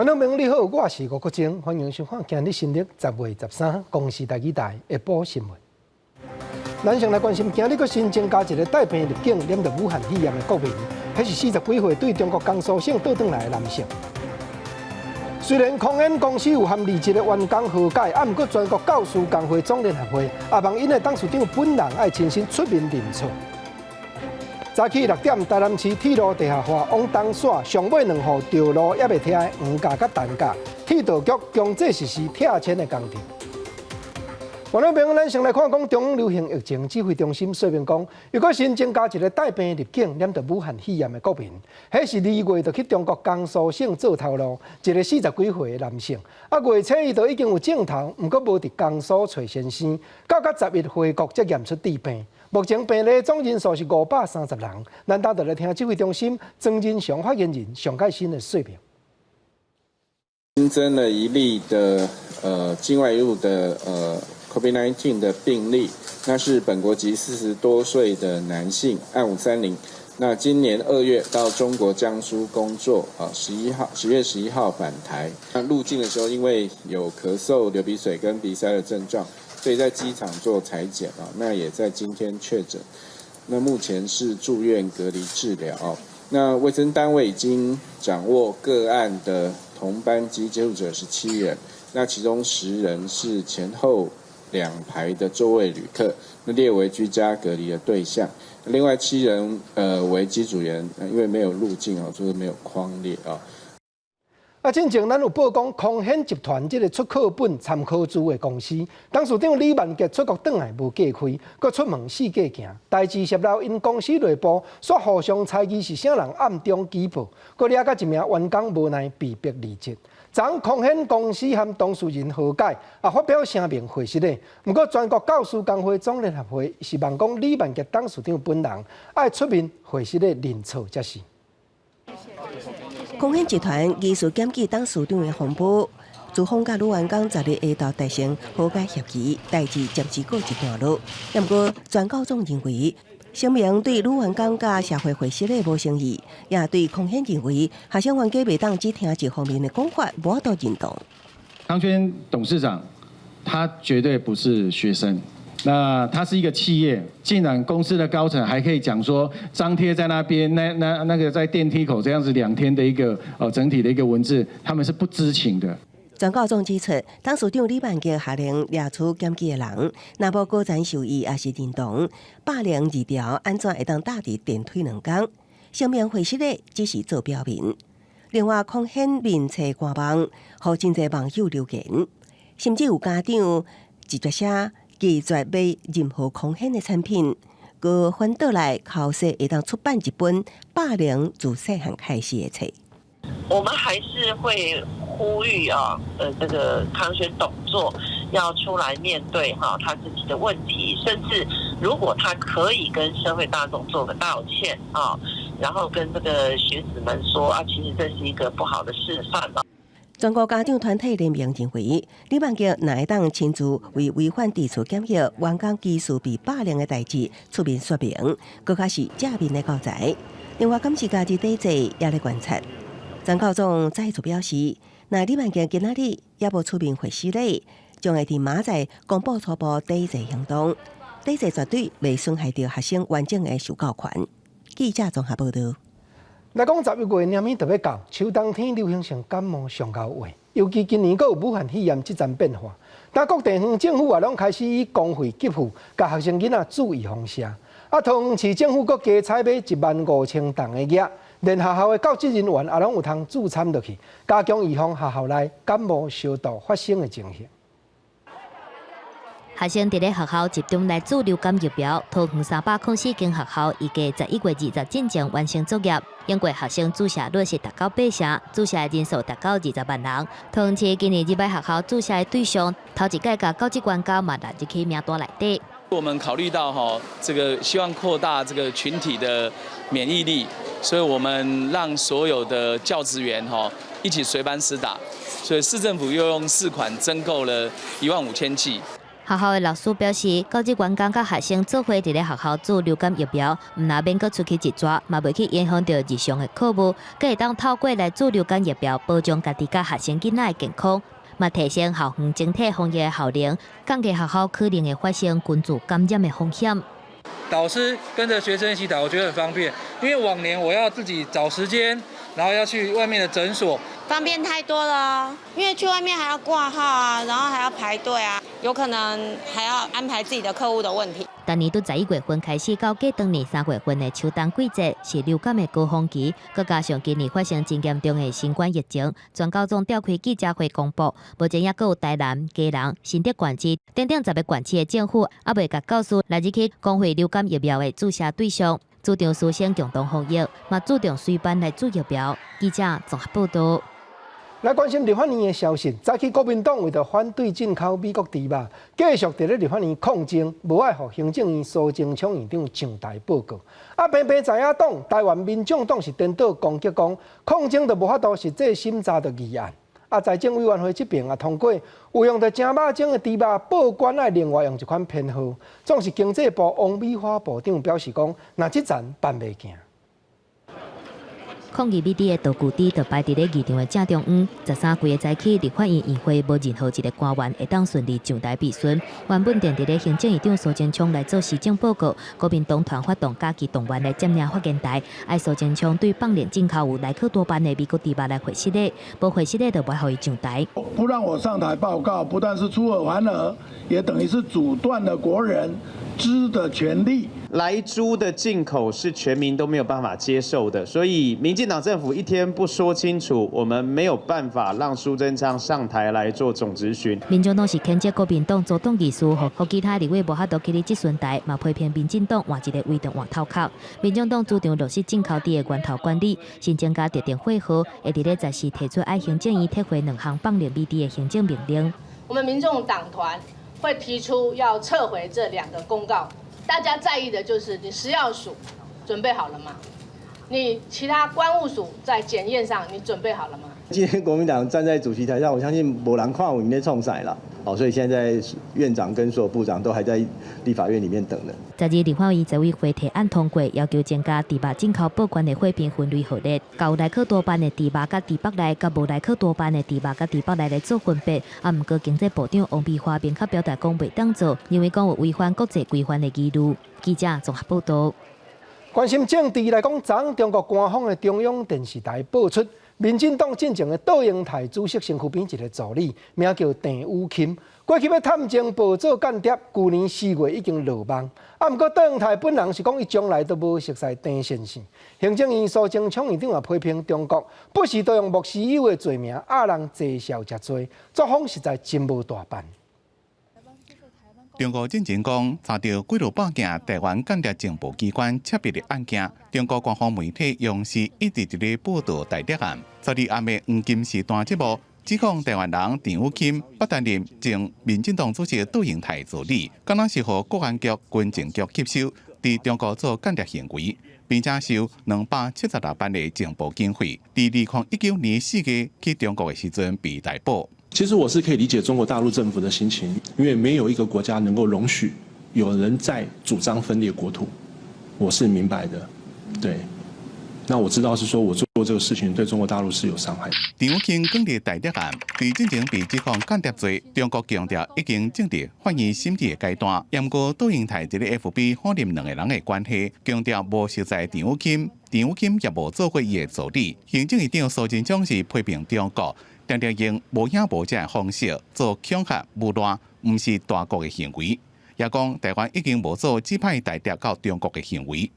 观众朋友你好，我是吴国正，欢迎收看今日新历10月13公视台2台下晡新闻。咱先来关心今日个新增加一个带病入境染着武汉肺炎的国民，迄是40几岁对中国江苏省倒转来的男性。虽然空烟公司有和离职的员工和解，毋过全国教师工会总联合会也望因的董事长本人爱亲身出面认错。早起6点，台南市铁路地下化往东线上尾2号道路也未拆黄架甲单架，铁道局强制实施拆迁的工程。观众朋友，咱先来看讲中央流行疫情指挥中心说明讲，如果新增加一个带病入境染着武汉肺炎的国民，迄是2月就去中国江苏省做头路，一个40几岁的男性，月初伊就已经有症头，毋过无伫江苏找先生，到11月回国才验出致病。目前病例总人数是530人，咱等下来听指挥中心曾仁祥发言人上盖新的说明。新增了1例的境外入的COVID-19 的病例，那是本国籍40多岁的男性，案530。那今年2月到中国江苏工作，10月11号返台。那入境的时候，因为有咳嗽、流鼻水跟鼻塞的症状，所以在机场做采检那也在今天确诊。那目前是住院隔离治疗那卫生单位已经掌握个案的同班机接触者17人，那其中10人是前后2排的座位旅客，那列为居家隔离的对象。另外7人为机组员，因为没有入境就是没有匡列之前咱有报讲空险集团这个出课本参考书的公司，董事长李万杰出国转来无假开，佮出门四界行。代志泄露因公司内部说互相猜疑是啥人暗中举报，佮了解一名员工无奈被迫离职。昨空险公司和当事人和解，发表声明回释的。不过全国教师工会总联合会是望讲李万杰董事长本人爱出面回释的认错才是。空险集团技术检举董事长的风波，自访甲女员工10日下昼达成和解协议，代志暂时告一段落。不过，全告总认为，声明对女员工甲社会回释的无诚意，也对空险认为学生员工袂当只听一方面的讲法，无都认同。康轩董事长，他绝对不是学生。那他是一个企业，竟然公司的高层还可以讲说张贴在那边，那个在电梯口这样子2天的一个整体的一个文字，他们是不知情的。全告总指出，董事长李万杰下令列出检举的人，若无果然受意，也是认同802条安怎会当搭伫电梯2天？声明回释的只是做表面。另外，空险面册官网，互真侪网友留言，甚至有家长直接写。拒绝买任何空险的产品，佮反倒来考试会当出版一本80自细汉开始的册。我们还是会呼吁这个康轩董座要出来面对他自己的问题，甚至如果他可以跟社会大众做个道歉然后跟这个学子们说其实这是一个不好的示范全国家长团体联名认为，李万杰哪会当亲自为违反地处检疫、员工技术被霸凌的代志出面说明，更加是正面的教材。另外，感谢家己底座也来观察。张教总再次表示，那李万杰今仔日也无出面回释咧，将会伫明仔公布初步底座行动。底座绝对未损害到学生完整的受教权。记者综合报道。来讲11月年尾特别到，秋冬天流行性感冒上高位，尤其今年还有武汉肺炎这阵变化，但各地方政府拢开始以公费给付，甲学生囡仔注意防射。桃园市政府阁加采买15000吨的药，连学校的教职人员也拢有通助参落去，加强预防学校内感冒消毒发生的情形。学生伫咧学校集中来注流感疫苗，桃园304间学校预计11月20前完成作业。英国学生注射率是达到8成，注射的人数达到20万人。桃园市今年入学学校注射的对象，头一届甲高级官高嘛纳入去名单内底。我们考虑到这个希望扩大这个群体的免疫力，所以我们让所有的教职员一起随班施打，所以市政府又用4款增购了15000剂。学校的老师表示，教职员工甲学生做伙伫咧学校做流感疫苗，毋若免阁出去一抓，嘛袂去影响到日常的课务，阁会当透过来做流感疫苗，保障家己甲学生囡仔的健康，嘛提升校园整体防疫的效能，降低学校可能会发生群组感染的风险。导师跟着学生一起打，我觉得很方便，因为往年我要自己找时间，然后要去外面的诊所。方便太多了，因为去外面还要挂号啊，然后还要排队啊，有可能还要安排自己的客户的问题。当年伫11月份开始到过当年3月份的秋冬季节是流感的高峰期，佮加上今年发生真严重的新冠疫情，全高中召开记者会公布，目前也有台南、基隆、新竹县市等等10个县市的政府，还未甲告诉来日起公费流感疫苗的注射对象，注重师生共同防疫，嘛注重随班来注疫苗。记者综合报道。来关心立法院的消息，早起国民党为着反对进口美国猪肉，继续伫咧立法院抗争，无爱互行政院苏贞昌院长上台报告。偏偏在野党台湾民众党是颠倒攻击讲，抗争就无法度实际审查着议案。财政委员会这边也通过，有用着正肉种的猪肉报关爱另外用一款编号。总是经济部王美花部长表示讲，那这站办袂行。抗议美猪的道具猪就摆伫咧议场的正中央。13几个早起，立法院议会无任何一个官员会当顺利上台质询。原本定伫咧行政院长苏贞昌来做施政报告，国民党团发动假期动员来占领发言台，爱苏贞昌对放连进口有莱克多巴胺的美国猪肉来回失礼，无回失礼就不互伊上台。不让我上台报告，不但是出尔反尔，也等于是阻断了国人知的权利。莱猪的进口是全民都没有办法接受的，所以民进党政府一天不说清楚，我们没有办法让苏贞昌上台来做总质询。民众党是谴责国民党阻挡议事，和其他立委无法度起立质询台，嘛批评民进党换一个围挡换头壳。民众党主张落实进口猪的源头管理，新增加特定会号，会伫咧10时提出爱行政院撤回2项放连美猪的行政命令。我们民众党团会提出要撤回这2个公告。大家在意的就是你食药署准备好了吗？你其他关务署在检验上你准备好了吗？今天国民党站在主席台上，我相信没人看我们在冲赛了。所以现在院长跟所有部长都还在立法院里面等呢。昨日立法院财委会提案通过，要求增加猪肉进口报关的货品分类号列，有莱克多巴胺的猪肉甲猪肉内，甲无莱克多巴胺的猪肉甲猪肉内来做分别。不过经济部长王美花明确表达讲袂当做，因为讲有违反国际规范的纪律。记者综合报道。关心政治来讲，昨中国官方的中央电视台报出，民进党进前的倒英台主席身躯边一个助理，名叫郑武钦，过去要探证报纸间谍，去年4月已经落网。不过倒英台本人是讲，伊从来都无熟悉郑先生。行政院苏贞昌院长也批评中国，不时都用莫须有的罪名压人坐小食罪，作风实在真无大办。中国进前讲，查到几落百件台湾间谍情报机关窃闭的案件，中国官方媒体央视一直伫咧报道台谍案。昨日暗暝黄金时段节目指控台湾人郑武钦不担任前民进党主席倒英台助理，敢若是和国安局、军情局吸收，伫中国做间谍行为，并且收276万的情报经费。伫2019年4月去中国的时阵被逮捕。其实我是可以理解中国大陆政府的心情，因为没有一个国家能够容许有人在主张分裂国土，我是明白的。对，那我知道是说我做这个事情对中国大陆是有伤害的。郑武钦更伫台谍案，对进前被指控间谍罪，中国强调已经正伫法院审理的阶段。不过倒英台一个 FB 访问2个人的关系，强调无熟悉郑武钦，郑武钦也无做过伊的助理。行政院长苏贞昌是批评中国。常常用无影无迹的方式做恐吓、污乱，唔是大国的行为。也讲台湾已经无做指派台谍到中国的行为。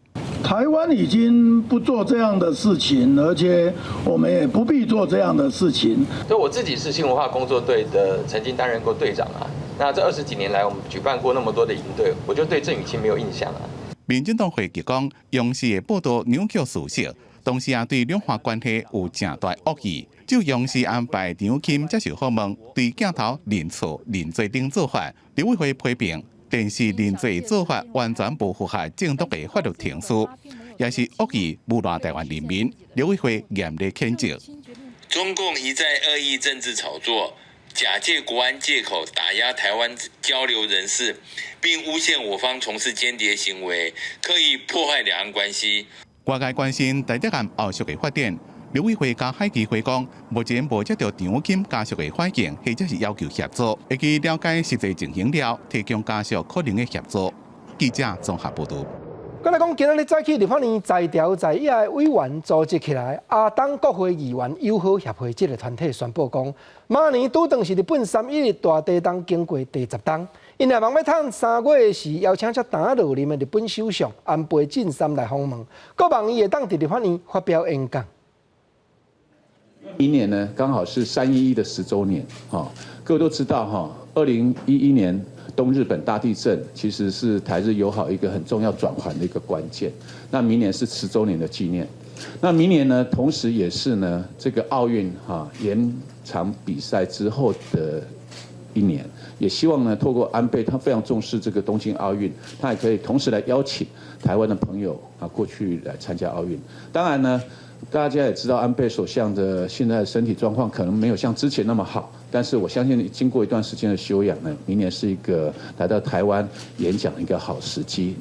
台湾已经不做这样的事情，而且我们也不必做这样的事情。所以我自己是新文化工作队的，曾经担任过队长啊。那这20几年来，我们举办过那么多的营队，我就对郑宇钦没有印象啊。民进党回击讲，央视的报道扭曲事实，同时也对两岸关系有正大恶意。就央视安排郑武钦接受访问，对镜头认错认罪等做法，立委会批评电视认罪做法完全不符合正当的法律程序，也是恶意污染台湾人民。立委会严厉谴责。中共一再恶意政治炒作，假借国安借口打压台湾交流人士，并诬陷我方从事间谍行为，刻意破坏两岸关系。外界关心台湾后续的发展。陆委会加海基会讲，目前无接到张金家属的反应，或者是要求协助，会去了解实际情形了，提供家属可能的协助。记者综合报道。再来讲，今日早起立法院在调在野的委员组织起来，阿党国会议员友好协会这个团体宣布讲，明年拄当是日本3.11大地震经过第10冬，因也望要趁3月时邀请才打落任的日本首相安倍晋三来访问，阁望伊会当伫立法院发表演讲。明年呢，刚好是3.11的10周年，各位都知道2011年东日本大地震其实是台日友好一个很重要转换的一个关键。那明年是10周年的纪念。那明年呢，同时也是呢这个奥运延长比赛之后的一年，也希望呢透过安倍他非常重视这个东京奥运，他也可以同时来邀请台湾的朋友过去来参加奥运。当然呢。大家也知道，安倍首相的现在的身体状况可能没有像之前那么好，但是我相信经过一段时间的休养呢，明年是一个来到台湾演讲的一个好时机。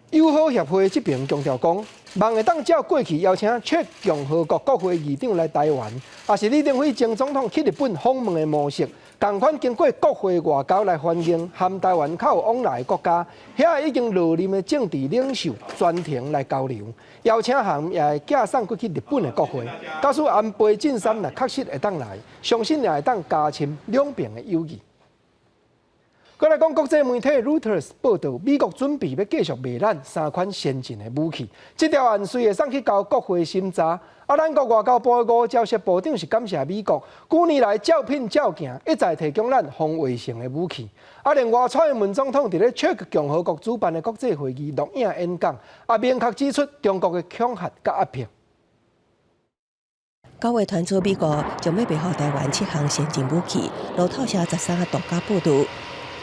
友好协会这边强调讲，望会当照过去邀请切共和国国会议长来台湾，也是李登辉前总统去日本访问的模式。同款经过国会外交来欢迎和台湾较有往来的国家，遐已经落任的政治领袖专程来交流，邀请函也会寄送过去日本的国会。假使安倍晋三若确实会当来，相信也会当加深两边的友谊。再来讲，国际媒体 Reuters 报道，美国准备要继续卖咱3款先进的武器。这条案虽会送去交国会审查，咱国外交部的吴钊燮部长是感谢美国9年来照拼照行，一再提供咱防卫性的武器。连外蔡英文总统伫咧捷克共和国主办的国际会议录影演讲，也明确指出中国的恐吓甲压迫。9月传出美国将要卖予台湾7项先进武器，路透社13日独家报道。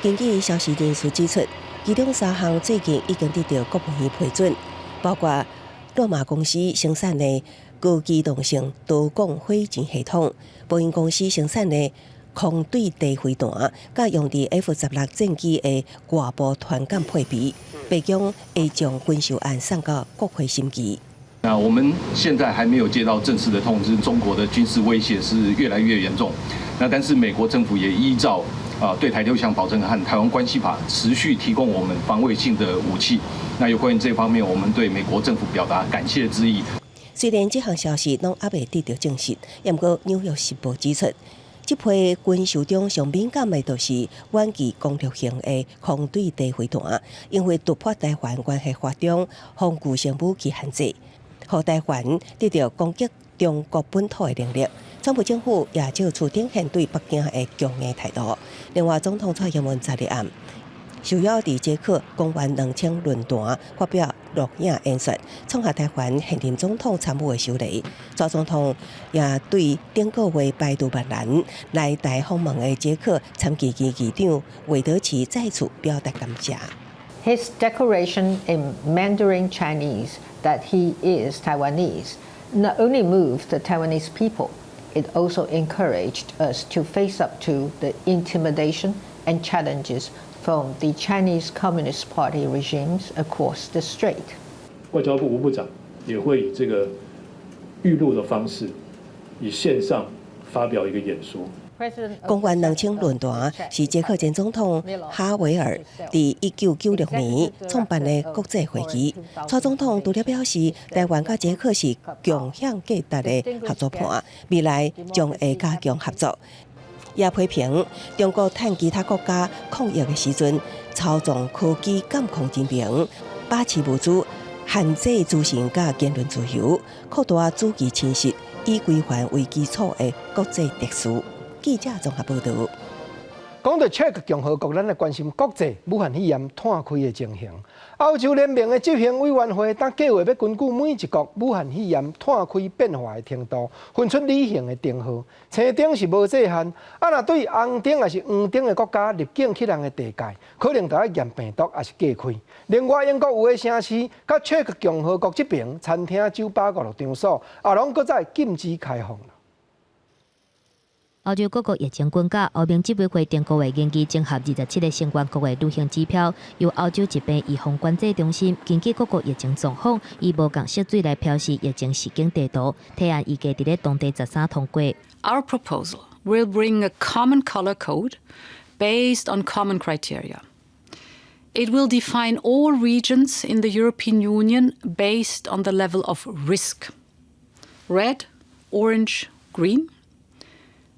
根据消息人士指出，其中3项最近已经得到国务院批准，包括洛马公司生产的高机动性多管火箭系统，波音公司生产的空对地飞弹，甲用伫 F-16战机的外部传感配备，白宫会将军售案送到国会审议。那我们现在还没有接到正式的通知，中国的军事威胁是越来越严重。那但是美国政府也依照对台6项保证和台湾关系法持续提供我们防卫性的武器。那有关于这方面，我们对美国政府表达感谢之意。虽然这项消息拢还未得到证实，不过《纽约时报》指出，这批军售中上敏感的就是远距攻略型的空对地飞弹，因为突破台湾关系法中防具性武器限制，让台湾得到攻击中国本土的能力。川普政府也照出展现对北京的强硬态度。另外，总统蔡英文昨日暗受邀伫捷克公园2千论坛发表录影演说，创下台湾现任总统参与的首例。蔡总统也对顶个月拜读万难来台访问的捷克参议院议长韦德奇再次表达感谢。His declaration in Mandarin Chinese that he is Taiwanese not only moved the Taiwanese people, it also encouraged us to face up to the intimidation and challenges from the Chinese Communist Party regimes across the strait. 外交部吴部长也会以这个预录的方式，以线上发表一个演说。公园2千论坛是捷克前总统哈维尔伫1996年创办的国际会议。蔡总统除了表示，台湾甲捷克是共享价值的合作伙，未来将会加强合作。也批评中国趁其他国家抗疫的时阵，操纵科技监控人民，把持物资，限制资讯甲言论自由，扩大主权侵蚀，以规范为基础的国际秩序。记者综合报道。讲到捷克共和国，咱来关心国际武汉肺炎摊开的情形。欧洲联盟的执行委员会当计划要根据每一国武汉肺炎摊开变化的程度，分出旅行的定号。青灯是无制限，若对红灯也是黄灯的国家入境去人的地界，可能就要验病毒也是隔开。另外，英国有的城市甲捷克共和国这边餐厅、酒吧、娱乐场所，也拢搁再禁止开放。欧洲各国疫情管辖，欧盟执委会定国的研究整合27个成员国的旅行机票，由欧洲疾病预防管制中心根据各国疫情状况，以无共色水来标示疫情实景地图，提案预计伫咧当地13通过。Our proposal will bring a common color code based on common criteria. It will define all regions in the European Union based on the level of risk. Red, orange, green.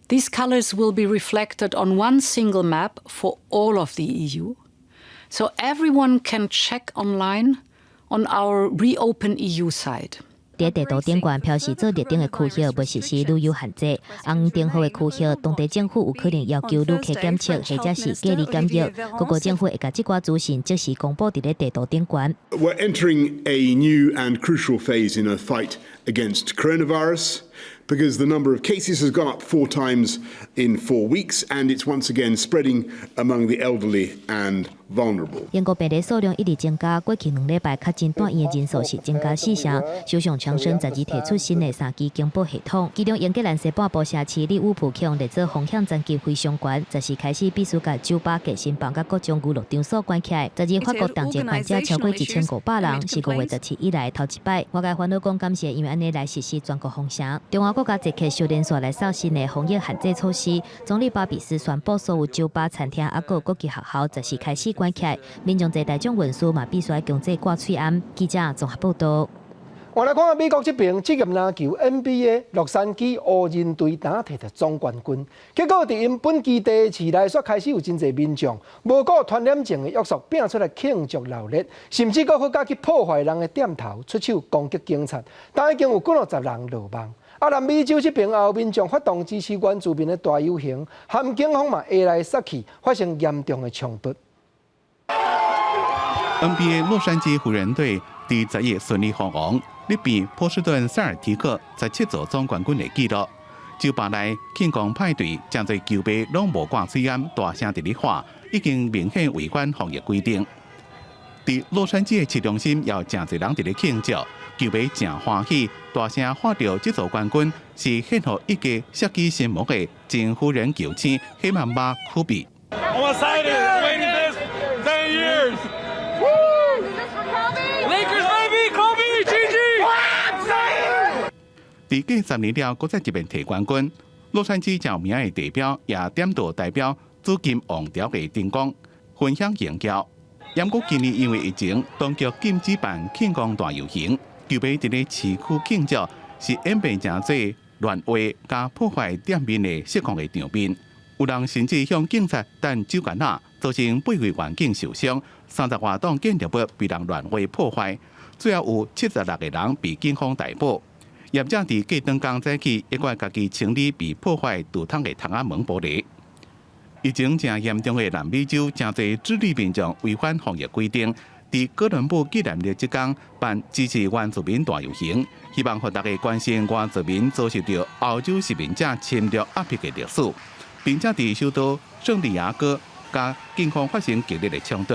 These colors will be reflected on one single map for all of the EU, so everyone can check online on our Reopen EU site. 伫地图顶悬标示做特定的区域未实施旅游限制，红灯号的区域，当地政府有可能要求旅客检测或者是隔离检疫。各国政府会将这寡资讯即时公布伫咧地图顶悬。We're entering a new and crucial phase in a fight against coronavirus. Because the number of cases has gone up 4 times in 4 weeks, and it's once again spreading among the elderly and vulnerable. 英国病例数量一直增加，过去2礼拜确诊住院的人数是增加4成。首相强生12日提出新的3期警报系统，其中英格兰西半部社区利物浦区列做风险层级非常悬，10时开始必须把酒吧、健身房甲各种娱乐场所关起来。10日法国重症患者超过1500人，是5月17以来头一摆。外界烦恼讲，感谢因为安尼来实施全国封城。中华国家即刻小连续来扫新的防疫限制措施。总理巴比斯宣布，所有酒吧、餐厅、国际学校10时开始关起来。民众坐大众运输嘛，必须强制挂喙安。记者综合报道。我来看下美国这边职业篮球 NBA 洛杉矶湖人队打摕着总冠军，结果伫因本季第一次来说开始有真侪民众无顾传染症的约束，拼出来庆祝热烈，甚至搁好加去破坏人的店头，出手攻击警察，但已经有50人落网。南美洲这边也有民众发动支持原住民的大游行，和警方嘛下来杀去，发生严重的冲突。NBA 洛杉矶湖人队伫10日顺利封王，力比波士顿塞尔提克17座总冠军的纪录。酒吧内庆功派对，真侪球迷拢无挂喙安，大声伫咧喊，已经明显违反防疫规定。伫洛杉矶的市中心，也有真侪人伫咧庆祝，球迷真欢喜，大声喊着这座冠军是献予一家设计新木的前湖人球星黑曼巴科比。I'm excited, waiting this 10 years. Lakers baby, Kobe, GG. 伫近10年了，搁再一遍摕冠军。洛杉矶有名的代表也点到代表紫金王朝的灯光，分享荣耀。不过今年因为疫情，当局禁止办庆功大游行，球迷伫咧市区庆祝，是演变真侪乱画加破坏店面的失控的场面。有人甚至向警察弹酒干仔，造成8位员警受伤，30多栋建筑物被人乱画破坏，最后有76个人被警方逮捕。业者伫过灯工早起，一怪家己清理被破坏堵窗的窗仔门玻璃。疫情正严重的南美洲，真侪智利民众违反防疫规定，伫哥伦布纪念日即天办支持原住民大游行，希望互大家关心原住民遭受到欧洲殖民者侵略压迫的历史，并且伫首都圣地亚哥甲警方发生激烈的冲突。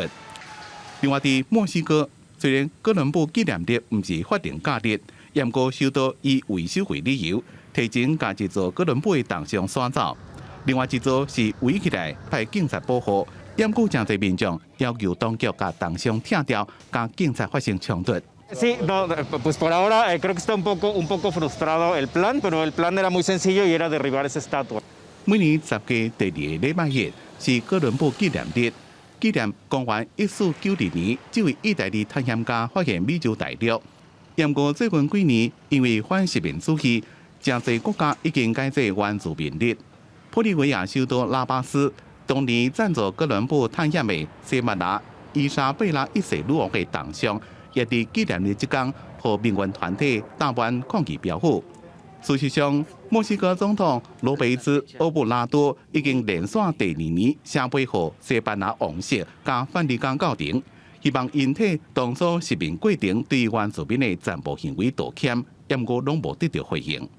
另外，伫墨西哥，虽然哥伦布纪念日毋是法定假日，不过首都以维修为理由，提前甲一座哥伦布的铜像赶走。另外一座是围起来派警察保护，不过真侪民众要求当局甲铜像拆掉，甲警察发生冲突。Sí, no, pues por ahora creo que está un poco frustrado el plan, pero el plan era muy sencillo y era derribar esa estatua. 每年10月第2个礼拜日是哥伦布纪念日，纪念公元1492年这位意大利探险家发现美洲大陆。不过最近几年因为反殖民主义，真侪国家已经改制原住民日。玻利维亚首都拉巴斯当年赞助哥伦布探险的西曼拿伊莎贝拉一世女王的铜像，也伫纪念日即天，和民权团体打完抗议标语。事实上，墨西哥总统罗贝兹·欧布拉多已经连续第2年写背予西班牙王室加梵蒂冈教廷，希望引起当初殖民过程对原住民的残暴行为道歉，不过拢无得到回应。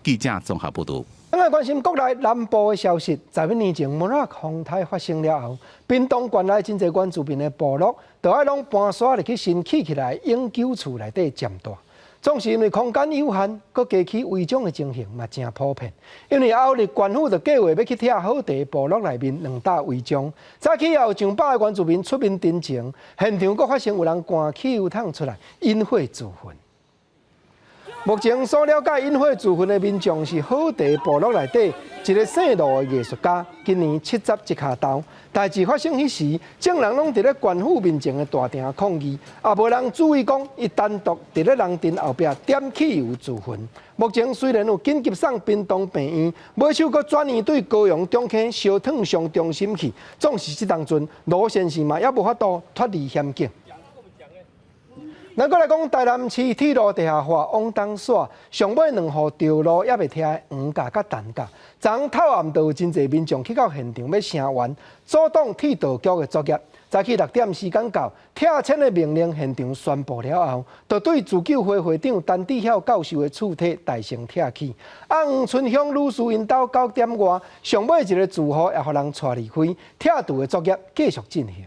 记者综合报道。咱来关心国内南部的消息。11年前莫拉克风台发生了后，屏东县内真侪原住民的部落，就爱拢搬山入去新起来永久厝内底占大。总是因为空间有限，佮街区违章的情形嘛真普遍。因为后日县府就计划要去拆好地部落内面2大违章，早起也有上百个原住民出面陈情，现场佮发生有人赶汽油桶出来引火自焚。目前所了解引火自焚的民众是好地部落内底一个姓卢的艺术家，今年71卡头。代志发生迄时，众人拢伫咧县府面前的大厅抗议，也无人注意讲伊单独伫咧人阵后壁点汽油自焚。目前虽然有紧急送屏东病院，买手阁转移对高雄中坑烧烫伤中心去，总是这当阵罗先生嘛也无法度脱离险境。咱搁来讲台南市铁路地下化往东线，上尾2号道路也未拆的黄架甲单架，昨透暗就有真侪民众去到现场要声援，阻挡铁道局的作业。早起6点时间到，拆迁的命令现场宣布了后，就对自救会会长陈志晓教授的厝体大声拆去。黄春香女士因到9点外，上尾一个住户也互人带离开，拆除的作业继续进行。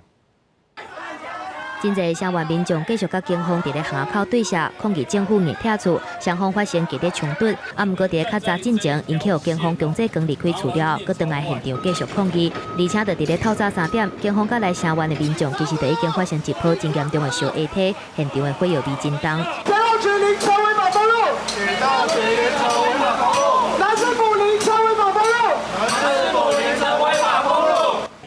真侪声援民众继续甲警方伫咧巷口对峙，抗议政府硬拆厝，双方发生激烈冲突。毋过伫咧较早进前，引起警方强制刚离开厝了，佮倒来现场继续抗议。而且就伫咧透早3点，警方甲来声援的民众，其实就已经发生一波真严重的烧下体，现场的火药味真重。到全林成为马蜂路，到全林成为马蜂路，南市府林成为马蜂路，南市府林成为马蜂路。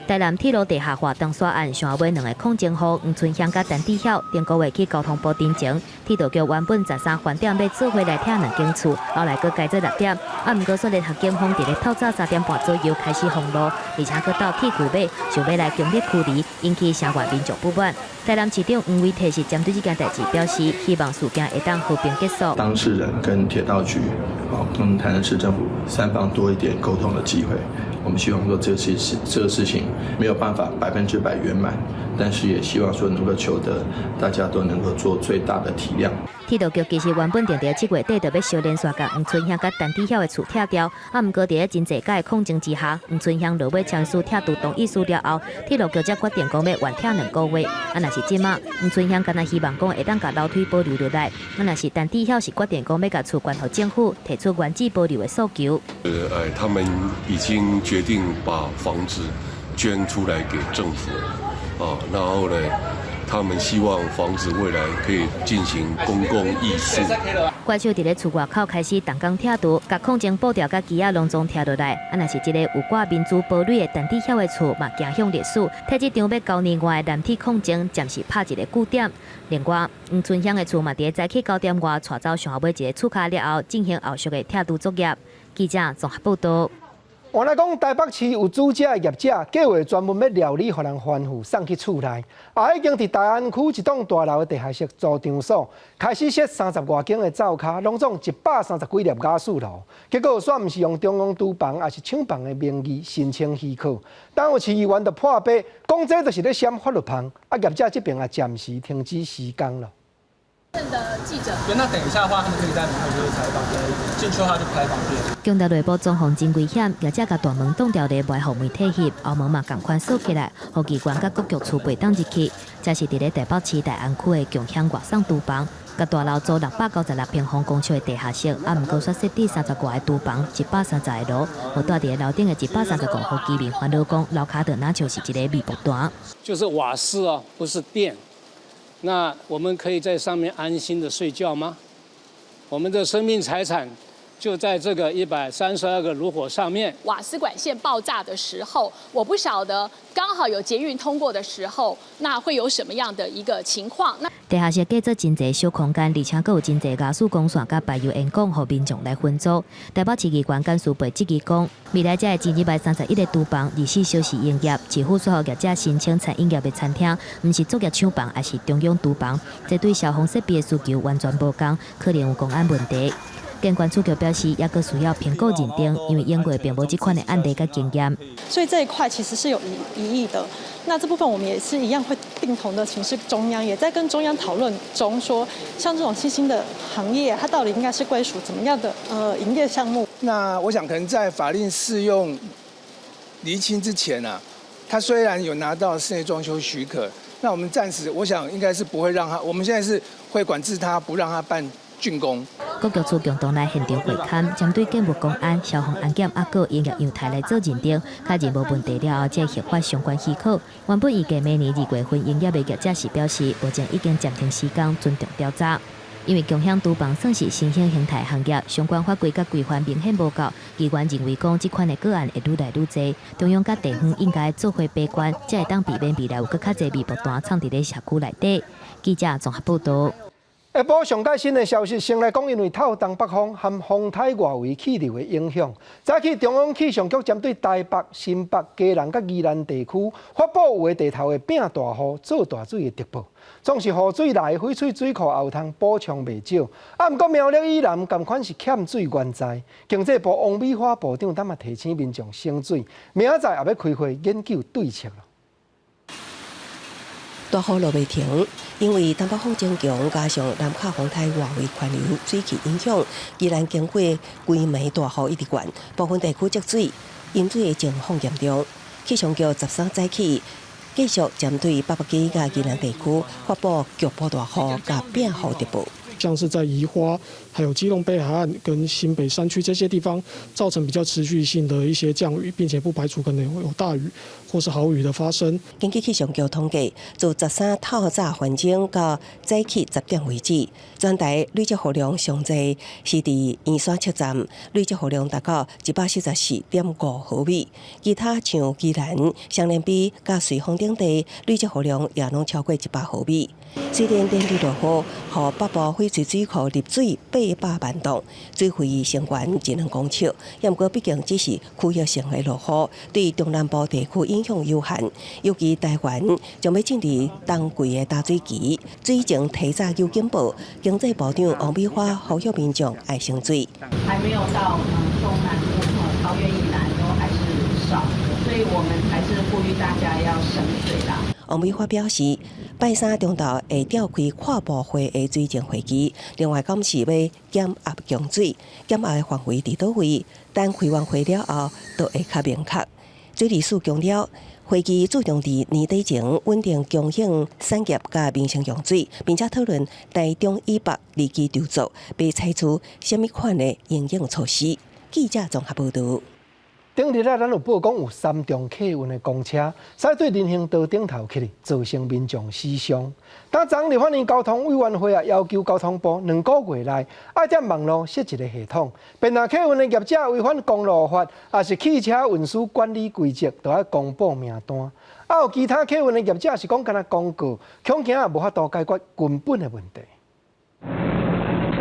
台南铁路地下化东线案上尾2个控警户黄春香甲陈志晓，顶个月去交通部陈情，铁道局原本13番点要做回来拆2间厝，后来佫改做6点。毋过说咧，警方伫咧透早3点半左右开始封路，而且佫到铁轨尾，想要来强烈驱离，引起声援民众不满。台南市长黄伟提是针对这件代志表示，希望事件会当和平结束。当事人跟铁道局，跟台南市政府3方多一点沟通的机会。我们希望说这个事情没有办法100%圆满，但是也希望说能够求得大家都能够做最大的体谅。铁道局其实原本定在7月底就要小连续甲黄春香甲陈志晓的厝拆掉，毋过伫咧真侪届控证之下，黄春香落尾签署拆除同意书了后，铁路局才决定讲要完拆2个月。若是即马黄春香敢若希望讲会当甲楼梯保留落来，若是陈志晓是决定讲要甲厝关互政府，提出原址保留的诉求。他们已经决定把房子捐出来给政府，然后呢，他们希望房子未来可以进行公共艺术。怪手伫咧厝外口开始动工拆除，甲控证布条甲旗仔拢总拆落来。若是一个有挂民主堡垒的陈志晓的厝，嘛行向历史。替这张要9年外的蓝铁控证暂时拍一个句点。另外，黄春香的厝嘛，伫咧早起9点外带走上尾一个厝卡了后，进行后续的拆除作业。记者综合报道。原来讲台北市有主者业者计划专门要料理，互人欢呼送去厝内，也已经伫大安区一栋大楼的地下室租场所开始设30外间的灶卡，拢总130几粒瓦斯炉。结果煞毋是用中央厨房，也是厂房的名义申请许可。当有市议员就破壁，讲这就是咧闪法律旁，业者这边也暂时停止施工了。的记者，那等一下的话，他们可以在门口就是采访，进去的话就开旁边。强调内部状况真危险，业者甲大门挡掉咧，袂互媒体翕，后门嘛共款锁起来，互机关甲各局处陪当入去。这是伫咧台北市大安区的共享外送厨房，甲大楼租696平方公尺的地下室，毋过煞设置30外个厨房，130个炉，互住伫楼顶的135户居民烦恼讲，楼骹就哪像是一个密布段。就是瓦斯啊，不是电。那我们可以在上面安心的睡觉吗？我们的生命财产就在这个132个炉火上面。瓦斯管线爆炸的时候，我不晓得刚好有捷运通过的时候，那会有什么样的一个情况？地下室建造真侪小空间，而且佫有真侪瓦斯光线甲排油烟管，互民众来分租。台北市议员干事培质疑讲，未来这个231个厨房24小时营业，市府所有业者申请餐饮业的餐厅，毋是作业厂房，也是中央厨房，这对消防设备的需求完全无同，可能有公安问题。监管处局表示，也佫需要评估认定，因为英国并无这款的案例甲经验。所以这一块其实是有疑义的。那这部分我们也是一样会并同的请示中央，也在跟中央讨论中说，像这种新兴的行业，它到底应该是归属怎么样的营业项目？那我想可能在法令适用厘清之前啊，它虽然有拿到室内装修许可，那我们暂时我想应该是不会让它，我们现在是会管制它，不让它办竣工。各局处共同来现场会勘，针对建物公安、消防安检啊，个营业阳台来做认定，确认无问题了后，再核发相关许可。原本预计明年2月份营业的业者是表示，目前已经暂停施工，尊重调查。因为共享厨房算是新兴形态行业，相关法规甲规范明显无够，机关认为讲这款的个案会愈来愈多，中央甲地方应该做伙把关，才会当避免未来有更较侪微博单藏伫咧社区内底。记者综合报道。下晡上届新的消息，先来讲，因为透东北风和风台外围气流的影响，早起中央气象局针对台北、新北、基隆甲宜兰地区发布有的地头的变大雨、做大水的特报，总是雨水来翡翠水库后通补充袂少。啊，毋过苗栗以南同款是欠水原在，经济部王美花部长也提醒民众省水，明仔载也要开会研究对策了。大雨落袂停，因为东北风增强，加上南卡风台外围环流水汽影响，宜兰经过规暝大雨一直灌，部分地区积水，饮水的情况严重。气象局13早起继续针对北基甲宜兰地区发布局部大雨甲变雨特报。像是在宜花、还有基隆北海岸跟新北山区这些地方，造成比较持续性的一些降雨，并且不排除可能会有大雨或是豪雨的发生。根据气象局统计，自13透早环境到早起10点为止，全台累积雨量上侪是伫圆山测站，累积雨量达到144.5毫米。其他像宜兰、双连陂、甲瑞丰等地累积雨量也拢超过100毫米。虽然连日落雨，互北部翡翠水库入水800万吨，水位升悬1两公尺，不过毕竟只是区域性的落雨，对中南部地区影响有限。尤其台湾将要进入冬季的大水期，水情提早有警报。经济部长王美花呼吁民众爱省水。还没有到中南部、桃园以南都还是少，所以我们还是呼吁大家要省水啦。王美花表示，拜三中昼会召开跨部会的水情会议，另外敢是要减压降水，减压的范围伫倒位，等开完会了后，都会较明确。水利署强调，会议注重伫年底前稳定供应产业甲民生用水，并且讨论台中以北日期筹作，被采取什么款的应用措施。记者综合报道。顶日咱有报讲有3重客运的公车驶对人行道顶头去，造成民众死伤。当昨立法院交通委员会要求交通部2个月内爱在网络设一个系统，便若客运的业者违反公路法，也是汽车运输管理规则，都要公布名单。啊，有其他客运的业者是讲敢若公告，恐惊也无法度解决根本的问题。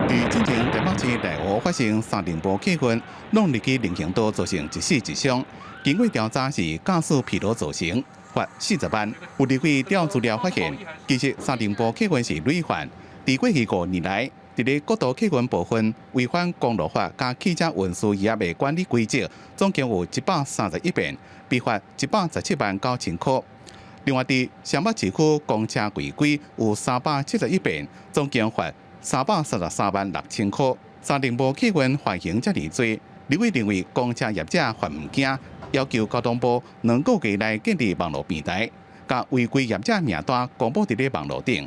伫进前台北市内湖发生3零部客运弄入去人行道，造成1死1伤。经过调查是驾驶疲劳造成，罚40万。有立委调资料发现，其实3零部客运是累犯。伫过去5年来，伫咧国道客运部分违反公路法甲汽车运输业的管理规则，总共有131遍，被罚117万9千块。另外，伫双北市区公车违规有371遍，总共罚333万6千块。3零部客运罚刑遮尔多，立委认为公车业者罚唔惊，要求交通部2个月内建立网络平台，甲违规业者名单公布伫咧网络顶。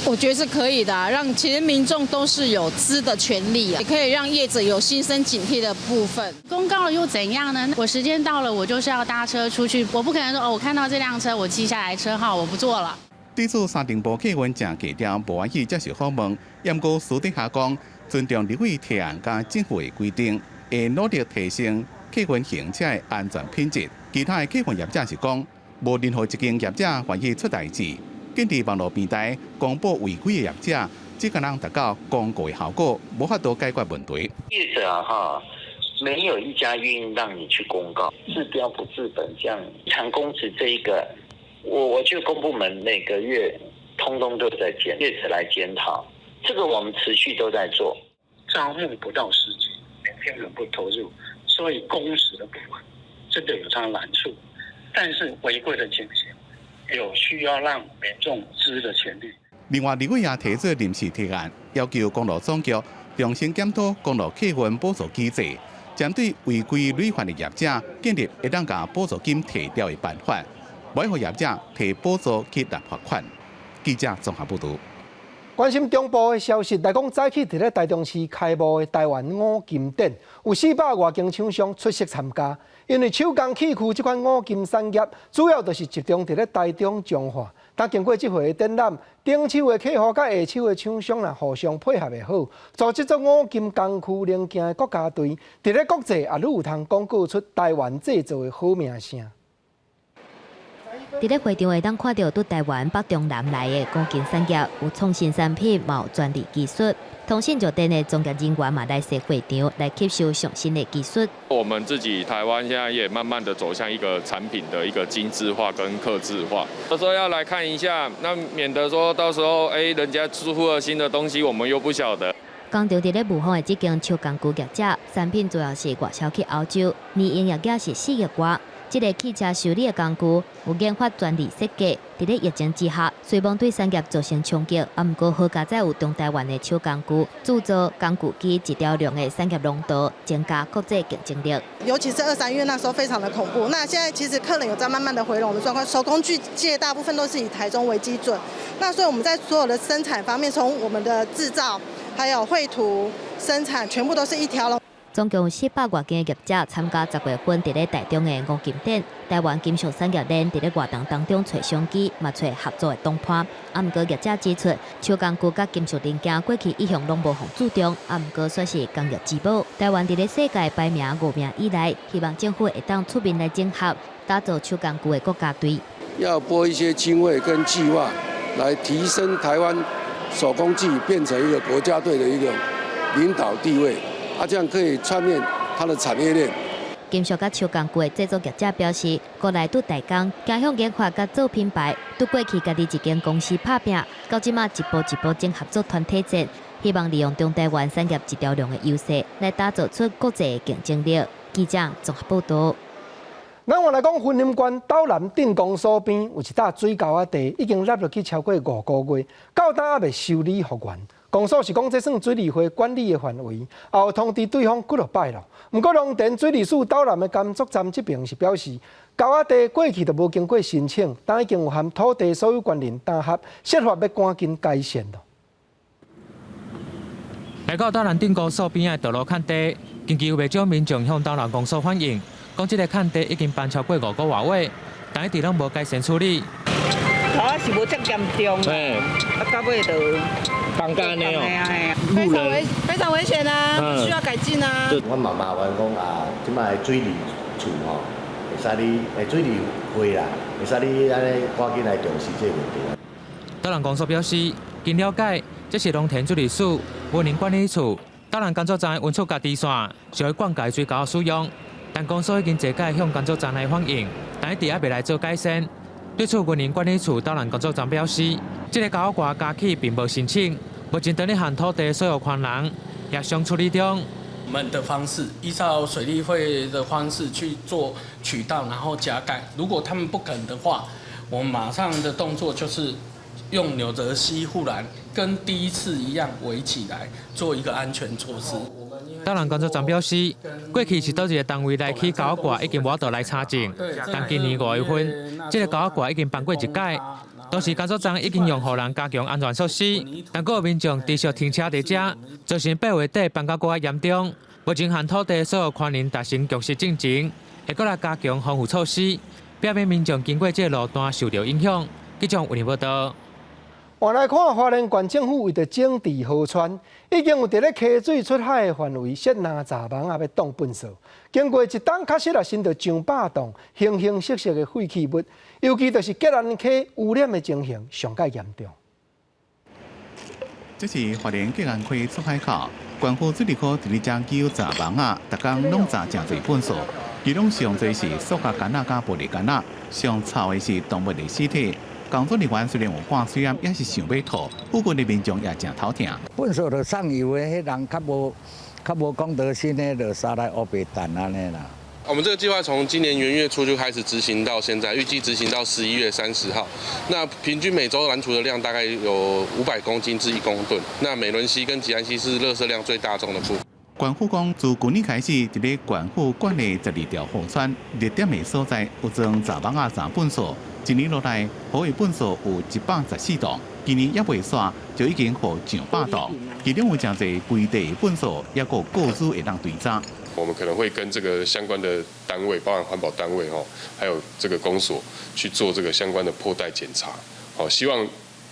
我觉得是可以的，让其实民众都是有知的权利，也可以让业者有心生警惕的部分。公告了又怎样呢？我时间到了，我就是要搭车出去，我不可能说我看到这辆车，我记下来车号，我不坐了。对此3零部客运正计调无愿意接受访问，不过私底下讲，尊重立委提案甲政府的规定，会努力提升客运行车的安全品质。其他的客运业者是讲，无任何一间业者愿意出代志，建立网络平台公布违规的业者，只可能达到公告的效果，无法度解决问题。业者没有一家愿意让你去公告，治标不治本，这样谈公职这一个。我觉得公部门每个月通通都在业者来检讨，这个我们持续都在做。招募不到实际，每天人不投入，所以工时的部分真的有它的难处。但是违规的情形有需要让民众知的权利。另外，立委也提出临时提案，要求公路总局重新检讨公路客运补助机制，针对违规累犯的业者建立会当把补助金提掉的办法。不要让业者提补助去立罚款。记者综合报道。关心中部的消息，来讲早起伫咧台中市开幕的台湾五金展，有400外间厂商出席参加。因为手工器具这款五金产业，主要就是集中伫咧台中彰化。但经过这回的展览，顶手的客户甲下手的厂商啦，互相配合的好，组织做五金工具零件的国家队，伫咧国际也愈有通广告出台湾制造的好名声。伫咧会场会当看到对台湾北中南来的五金产业有创新产品，嘛有专利技术。通信酒店的从业人员嘛来设会场来吸收上新的技术。我们自己台湾现在也慢慢的走向一个产品的一个精致化跟客制化。有时候要来看一下，那免得说到时候人家出了新的东西，我们又不晓得。工厂伫咧模仿的这间手工具业者，产品主要是外销去欧洲，年营业额是4亿外。这个汽车修理的工具有研发专利设计，伫咧疫情之下，虽然对产业造成冲击，不过好佳在有中台湾的手工具制造工具机一条龙的产业龙头，增加国际竞争力。尤其是2、3月那时候非常的恐怖，那现在其实客人有在慢慢的回笼的状况，手工具界大部分都是以台中为基准，那所以我们在所有的生产方面，从我们的制造、还有绘图、生产，全部都是一条龙。总共有400外间业者参加10月份伫咧台中的五金展，台湾金属产业链伫咧活动当中找商机，嘛找合作的同伴。不过业者指出，手工具甲金属零件过去一向拢无互注重，不过算是工业之宝。台湾伫咧世界排名5名以内，希望政府会当出面来整合，打造手工具的国家队。要拨一些经费跟计划，来提升台湾手工具变成一个国家队的一个领导地位。这样可以串联它的产业链。金属甲手工具的制作业者表示，国内对代工、加向研发甲做品牌，对过去家己一间公司拍拼，到即马一步一步整合作团体战，希望利用中台湾产业一条龙的优势，来打造出国际的竞争力。记者综合报道。咱话来讲，云林县斗南镇公所边有一笪水沟仔地，已经落落去超过5个月，到今还未修理复原。公所是讲，这算水利会管理的范围，也有通知对方几落摆咯。不过，龙田水利署斗南的监督站这边是表示，沟仔地过去就无经过申请，但已经有含土地所有权人谈合，设法要赶紧改善咯。来到斗南镇公所边的道路坎地，近期有不少民众向斗南公所反映，讲这个坎地已经办超过5个月，但一直拢无改善处理。头是无遮严重，到尾就放假呢哦，非常危险啊，需要改进啊。我嘛麻烦讲啊，即摆水利处吼，会使你水利会啦，会使你安尼赶紧来重视这个问题。斗南公所表示，经了解，这是龙田水利署、云林管理处、斗南工作站运出家地线，是为灌溉水沟使用，但公所已经坐解向工作站来反映，但一直还未来做改善。对此，云林管理处斗南工作站表示，这个沟管加起并无申请，目前等你含土地所有权人也尚处理中。我们的方式依照水利会的方式去做渠道，然后加盖。如果他们不肯的话，我们马上的动作就是用纽泽西护栏跟第一次一样围起来，做一个安全措施。斗南工作站表示，过去是倒一个单位来起沟管已经无法度来查证，但今年5月份，这个沟管已经办过一届。当时工作站已经用互人加强安全措施，但有民众持续停车在这，造成8月底办到更加严重。目前和土地所有权人达成共识进程，会搁来加强防护措施，避免民众经过这路段受到影响。记者为您报道。换来看，花莲县政府为着整治河川，已经有伫咧溪水出海的范围设南闸网也要当粪扫。经过一冬，确实也闻到上百栋形形色色的废弃物，尤其就是吉兰溪污染的情形上界严重。这是花莲吉兰溪出海口，官府水利科伫咧遮救闸网啊，逐工拢砸真侪粪扫，其中上侪是塑胶干仔甲玻璃干仔，上臭的是动物的尸体。工作人员虽然有挂水啊，也是想要吐，不过的民众也真头疼。粪扫就送油的，迄人较无公德心的，就撒来乌白蛋安尼啦。我们这个计划从今年元月初就开始执行到现在，预计执行到11月30号。那平均每周拦除的量大概有500公斤至1公吨。那美仑溪跟吉安溪是垃圾量最大宗的部分。县府讲，自去年开始，伫咧县府管理12条河川热点的所在，有装10万3本数。一年落来，河的本数有114栋，今年还未煞，就已经河上8栋。其中有真侪规地的本数，也有构资会当对查。我们可能会跟这个相关的单位，包含环保单位还有这个公所去做这个相关的破袋检查，希望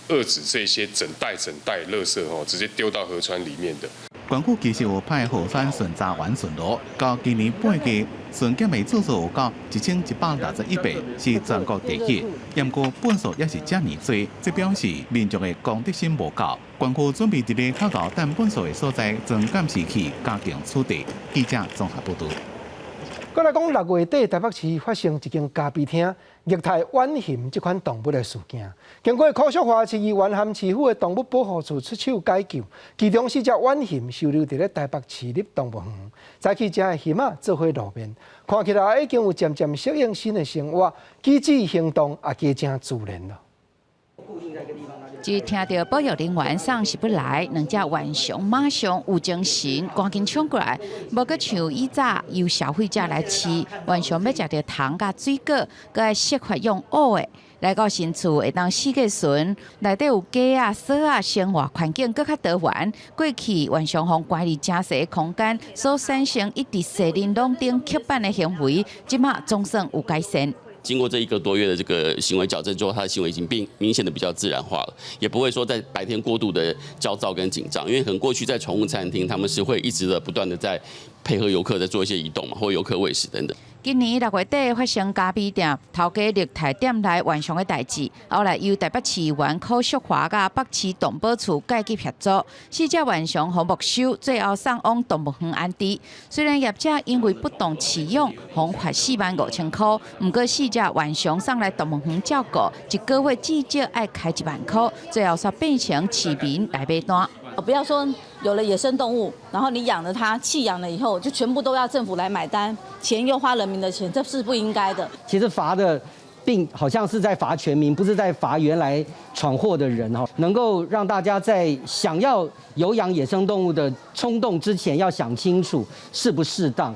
遏止这些整袋垃圾直接丢到河川里面的。县府其实有派河川巡查员巡逻，到今年8月，巡检的次数有到1161倍，是全国第一。不过本数也是这么多，这表示民众的公德心无够。县府准备伫咧较高但本数的所在装监视器，加强处理。记者综合报道。再来讲6月底，台北市发生一件咖啡厅虐待浣熊这款动物的事件。经过科学化，市议员和市府的动物保护处出手解救，其中4只浣熊收留在台北市立动物园。早起这熊仔做回路面，看起来已经有渐渐适应新的生活，机智行动也加正自然了。只听到保育人员送是不来，2只浣熊马上有精神，赶紧冲过来。无阁像以早由消费者来饲，浣熊要食到糖甲水果，阁要设法用乌的。来到新厝会当4个巡，内底有鸡啊、蛇啊，生活环境更较多元。过去浣熊互关伫真细的空间，所产生一直细鳞拢顶刻板的行为，即马总算有改善。经过这1个多月的这个行为矫正之后，他的行为已经明显的比较自然化了，也不会说在白天过度的焦躁跟紧张，因为可能过去在宠物餐厅，他们是会一直的不断的在配合游客在做一些移动嘛，或游客喂食等等。今年6月底发生咖啡店头家虐待店内浣熊的代志，后来由台北市议员柯淑华甲北市动保处介入协助，4只浣熊互没收，最后送往动物园安置。虽然业者因为不当饲养，罚款45000块，不过4只浣熊送来动物园照顾，1个月至少要开1万块，最后煞变成市民来买单。不要说有了野生动物，然后你养了它，弃养了以后，就全部都要政府来买单，钱又花人民的钱，这是不应该的。其实罚的并好像是在罚全民，不是在罚原来闯祸的人哈。能够让大家在想要有养野生动物的冲动之前，要想清楚适不适当。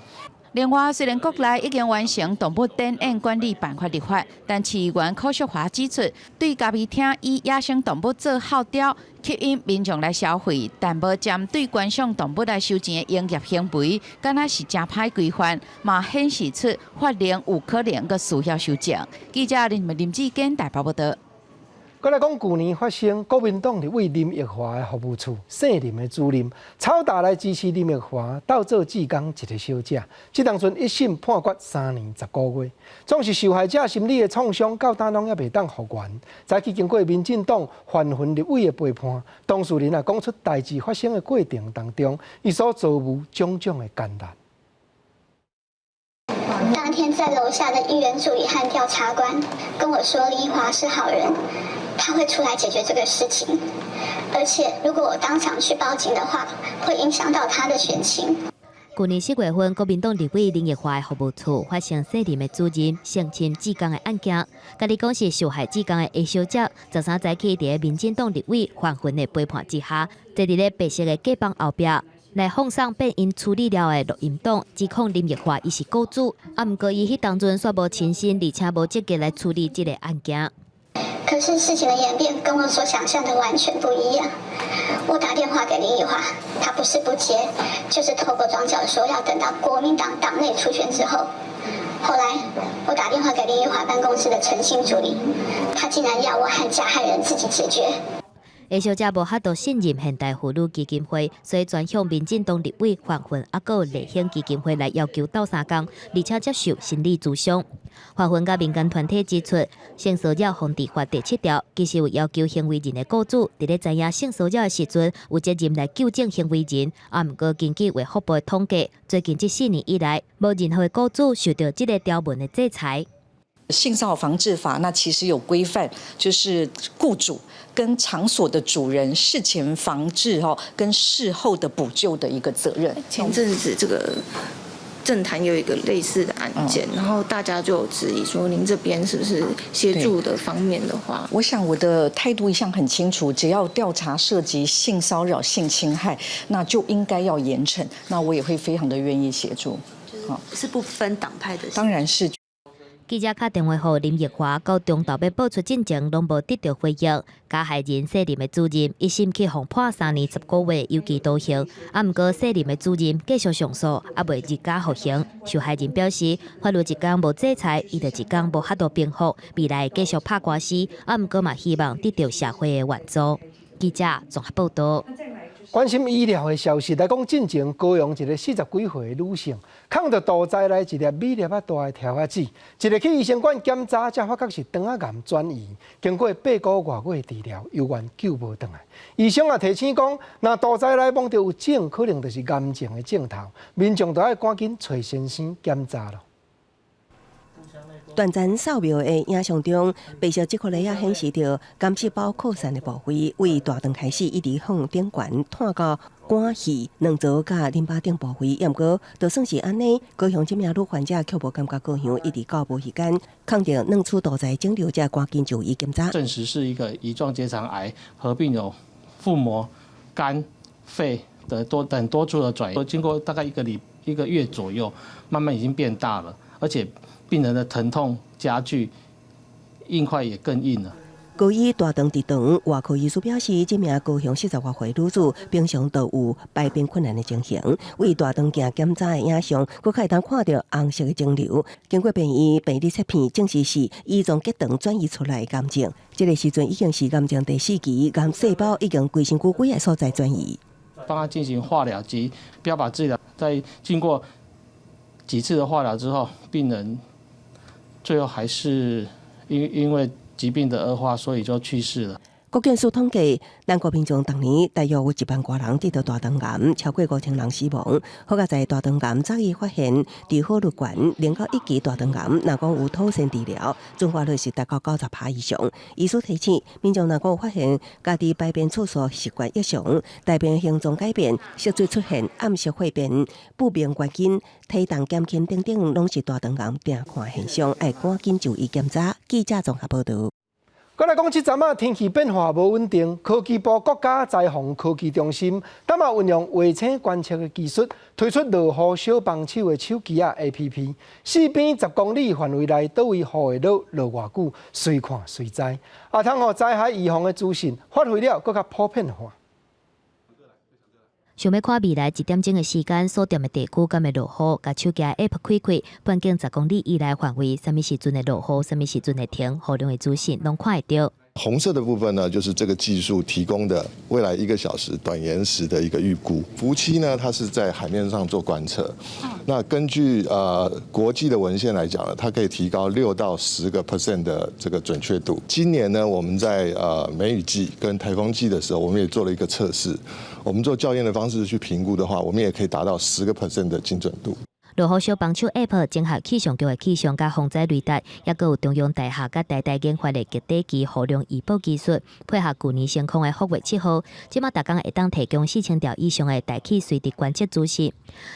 另外，虽然国内已经完成动物展演管理办法立法，但市议员柯淑华指出，对咖啡厅以野生动物做号召，吸引民众来消费，但无针对观赏动物来收钱的营业行为，敢若是真歹规范，嘛显示出法令有可能个需要修正。记者林志坚台北报道。再来讲，去年发生国民党立委林奕华的服务处姓林的主任超大来支持林奕华斗做志工一个小姐，这当阵一审判决3年10个月，总是受害者心理的创伤，到今拢也未当复原。早起经过民进党范云立委的陪伴，当事人也讲出代志发生的过程当中，伊所遭遇种种的艰难。当天在楼下的议员助理和调查官跟我说，林奕华是好人，他会出来解决这个事情，而且如果我当场去报警的话，会影响到他的选情。去年4月份，国民党立委林奕华的服务处发生姓林的主任性侵志工的案件，家己讲是受害志工的 A 小姐，13早起伫民进党立委范云的陪伴之下，坐伫咧白色的假帮后壁。来放送变因处理了的录音档，指控林奕华伊是雇主，毋过伊迄当阵煞无亲身，而且无积极来处理这个案件。可是事情的演变跟我所想象的完全不一样。我打电话给林奕华，他不是不接，就是透过庄脚说要等到国民党党内初选之后。后来我打电话给林奕华办公室的诚信助理，他竟然要我和加害人自己解决。A 小姐无法度信任现代妇女基金会，所以转向民进党立委范云，还有立宪基金会来要求斗3工，而且接受心理咨商。范云甲民间团体指出，性骚扰防治法第7条其实有要求行为人的雇主，伫咧知影性骚扰的时阵，有责任来纠正行为人。毋过根据卫福部的统计，最近这4年以来，无任何的雇主受到这个条文的制裁。性骚扰防治法那其实有规范，就是雇主跟场所的主人事前防治跟事后的补救的一个责任。前阵子这个政坛有一个类似的案件，然后大家就有质疑说，您这边是不是协助的方面的话？我想我的态度一向很清楚，只要调查涉及性骚扰、性侵害，那就应该要严惩，那我也会非常的愿意协助。是不分党派的？当然是。记者打电话给林奕華，到中岛要報出進程，攏無得到回應。加害人卸任的主任一審去互判3年10個月有期徒刑，毋過卸任的主任繼續上訴，未入監服刑。受害人表示，法律一天無制裁，伊就一天無法度平復，未來繼續拍官司，毋過嘛希望得到社會的援助。記者綜合報道。關心醫療的消息來講，進前高雄一個40幾歲的女性，扛着肚臍內一粒米粒啊大的條仔子，一日去醫生館檢查，才發覺是腸仔癌轉移，經過8個多月治療，猶原救無回來。醫生也提醒講，若肚臍內摸到有腫，可能就是癌症的症頭，民眾就要趕緊找先生檢查咯。短暫掃描的影像中，白色即顆雷亞顯示到癌細胞擴散的部位，為大腸開始一直向頂懸探到肝氣、卵巢甲淋巴等部位。不過，就算是安尼，高雄這名女患者卻無感覺高雄一直到無時間，抗着兩處肚臍腫瘤，才趕緊就醫檢查。證實是一個乙狀結腸癌，合併有腹膜、肝、肺的等多處的轉移，經過大概一個月左右，慢慢已經變大了，而且病人的疼痛加劇，硬塊也更硬了。高醫大腸直腸外科醫師表示，這名高雄40多歲女子平常都有排便困難的情形，為大腸鏡檢查的影像，佫可以當看到紅色的腫瘤。經過病醫病理切片證實是胰臟結腸轉移出來的癌症。這個時陣已經是癌症第4期，癌細胞已經規身軀幾個所在轉移。幫他進行化療及標靶治療，在經過幾次的化療之後，病人最後還是因為疾病的惡化，所以就去世了。國健署統計，咱國民眾當年大約有1萬多人得到大腸癌，超過5000人死亡。好在大腸癌早已發現，治好率懸，0到1期大腸癌，若講有妥善治療，存活率是達到90%以上。醫師提醒民眾，若講有發現家己排便次數習慣異常、大便形狀改變、色水出現、暗色穢便、不明原因、體重減輕等等，攏是大腸癌病看現象，要趕緊就醫檢查。記者綜合報道。過來講，這陣啊天氣變化無穩定，科技部國家災防科技中心，今嘛運用衛星觀測的技術，推出落雨小幫手的手機APP， 四邊10公里範圍內，倒位雨會落偌久，隨看隨知，通予災害預防的資訊發揮了，更較普遍化。想要看未來1點鐘的時間，所定的地區敢會落雨，甲手機 App 開開，半徑10公里以內範圍，什麼時陣會落雨，什麼時陣會停，雨量的資訊攏看得到。紅色的部分呢，就是這個技術提供的未來1個小時短延時的一個預估。浮期呢，它是在海面上做觀測。那根據國際的文獻來講呢，它可以提高6到10% 的這個準確度。今年呢，我們在梅雨季跟颱風季的時候，我們也做了一個測試。我們做校驗的方式去評估的話，我們也可以達到10% 的精準度。落雨小幫手 App 整合氣象局的氣象加防災雷達，也閣有中央大學甲台大研發的極低級雨量預報技術，配合舊年升空的6月7號，即馬逐工會當提供4000條以上的大氣隨時觀測資訊。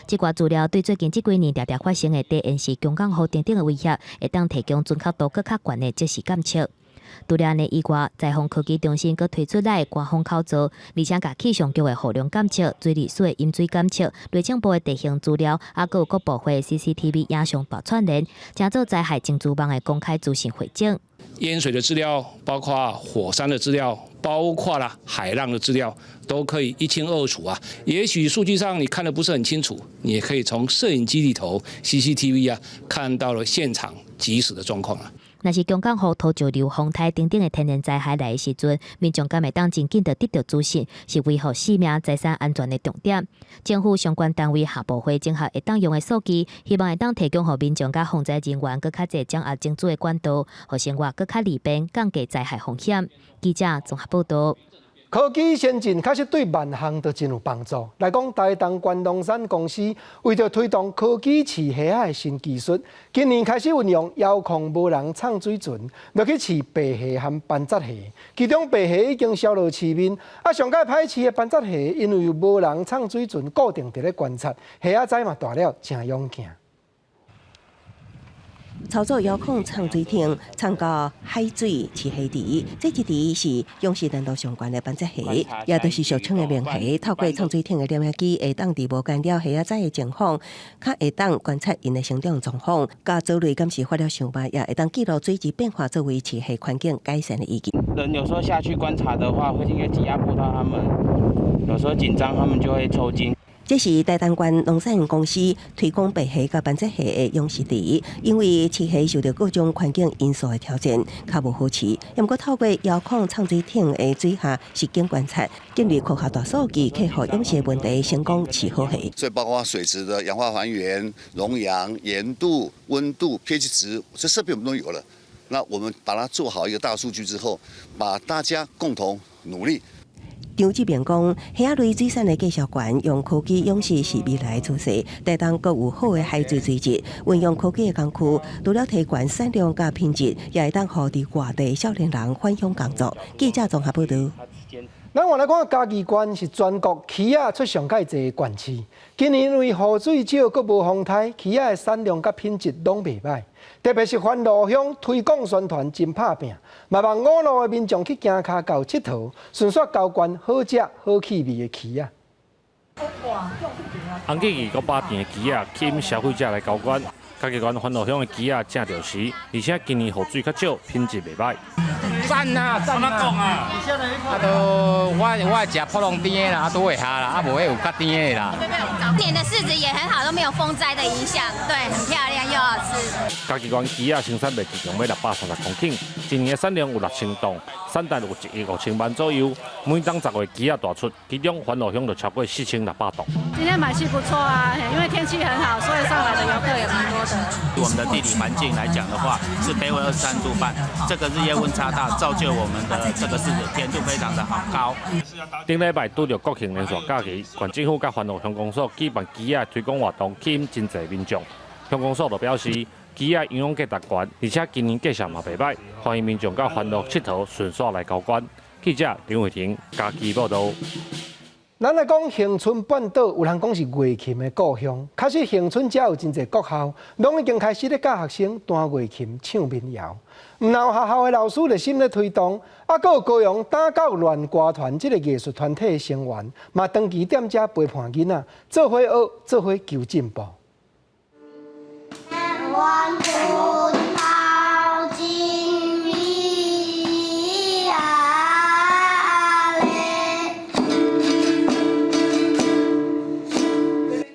這掛資料對最近這幾年常常發生的低延時強降雨等等的威脅，會當提供準確度更較懸的即時監測。除了安尼以外，災防科技中心閣推出來官方考照，而且甲氣象局的雨量監測、水利署的飲水監測、內政部的地形資料，還閣有各部會的 CCTV 影像大串聯，將做災害真主網的公開資訊匯整。淹水的資料，包括火山的資料，包括了海浪的資料，都可以一清二楚啊。也許數據上你看得不是很清楚，你也可以從攝影機裡頭 CCTV 看到了現場即時的狀況啊。若是強降雨、土石流、風颱等等的天然災害來的時陣，民眾敢會當真緊地得到資訊，是維護生命財產安全的重點。政府相關單位下部會整合會當用的數據，希望會當提供予民眾甲防災人員更較濟掌握精準的管道，互生活更較利便，降低災害風險。記者綜合報道。科技先進確實對萬項都真有幫助。來講，台東關東山公司為咗推動科技飼蝦仔的新技術，今年開始運用遙控無人唱水船，落去飼白蝦和斑節蝦。其中白蝦已經銷落市面，上較歹飼的斑節蝦，因為無人唱水船固定佇咧觀察，蝦仔嘛大了，真勇敢。操作遥控唱水艇唱到海水饲虾池，这一池是勇士南路相关的板仔虾，也就是俗称的明虾。透过唱水艇的摄影机，会当伫无干了虾仔仔的情况，较会当观察因的成长状况，甲藻类敢是发了伤歹，也会当记录水质变化，作为饲虾环境改善的依据。人有时候下去观察的话，会因为挤压迫到他们，有时候紧张，他们就会抽筋。这是台东县农产公司推广白虾甲板仔虾的勇士池，因为饲虾受到各种环境因素的挑战，较无好饲。不过透过遥控唱水艇的水下实景观察，建立科学大数据，克服勇士的问题，成功饲好虾。所以包括水质的氧化还原、溶氧、盐度、温度、pH 值，这设备我们都有了。那我们把它做好一个大数据之后，把大家共同努力。张志明讲，虾类水产的介绍馆用科技勇士是未来趋势，台东各有好的海水水质，运用科技的工具，除了提高产量甲品质，也会当互伫外地少年人返乡工作。记者综合报道。咱原来讲嘉义县是全国鱼仔出上介济的县市，今年因为雨水少，佮无风台，鱼仔的产量佮品质拢袂歹。特别是番路乡推广宣传真拍拼，嘛望五路的民众去行脚到佚佗，顺续交关好食、好气味的鱼仔。红记义佮把店的鱼仔吸引消费者来交关。嘉义县番路乡的鱼仔正着时，而且今年雨水较少，品质袂歹。赞啊！赞啊！我食普通甜的啦，都会下啦，无有较甜的啦。今年的柿子也很好，都没有风灾的影响，对，很漂亮又好吃。嘉义县鱼仔生产量共要630公顷，今年的产量有6000吨，产值有1亿5000万左右。每当10月鱼仔大出，其中番路乡就超过4600吨。今天买气不错啊，因为天气很好，所以上来的游客也蛮多的。我们的地理环境来讲的话，是北纬23度半，这个日夜温差大，造就我们的这个柿子甜度非常的好高。顶礼拜拄着国庆连续假期，县政府甲番路乡公所举办鱼仔推广活动，吸引真侪民众。乡公所就表示，鱼仔营养价值高，而且今年价钱嘛袂歹，欢迎民众到番路佚佗，顺续来交关。记者林伟霆嘉义报道。咱来讲恒春半岛，有人讲是月琴的故乡。确实，恒春遮有真侪国校，拢已经开始咧教学生弹月琴、唱民谣。唔有学校的老师热心咧推动，阁有高雄打狗乱歌团这个艺术团体的成员，嘛长期踮遮陪伴囡仔，做伙学，做伙求进步。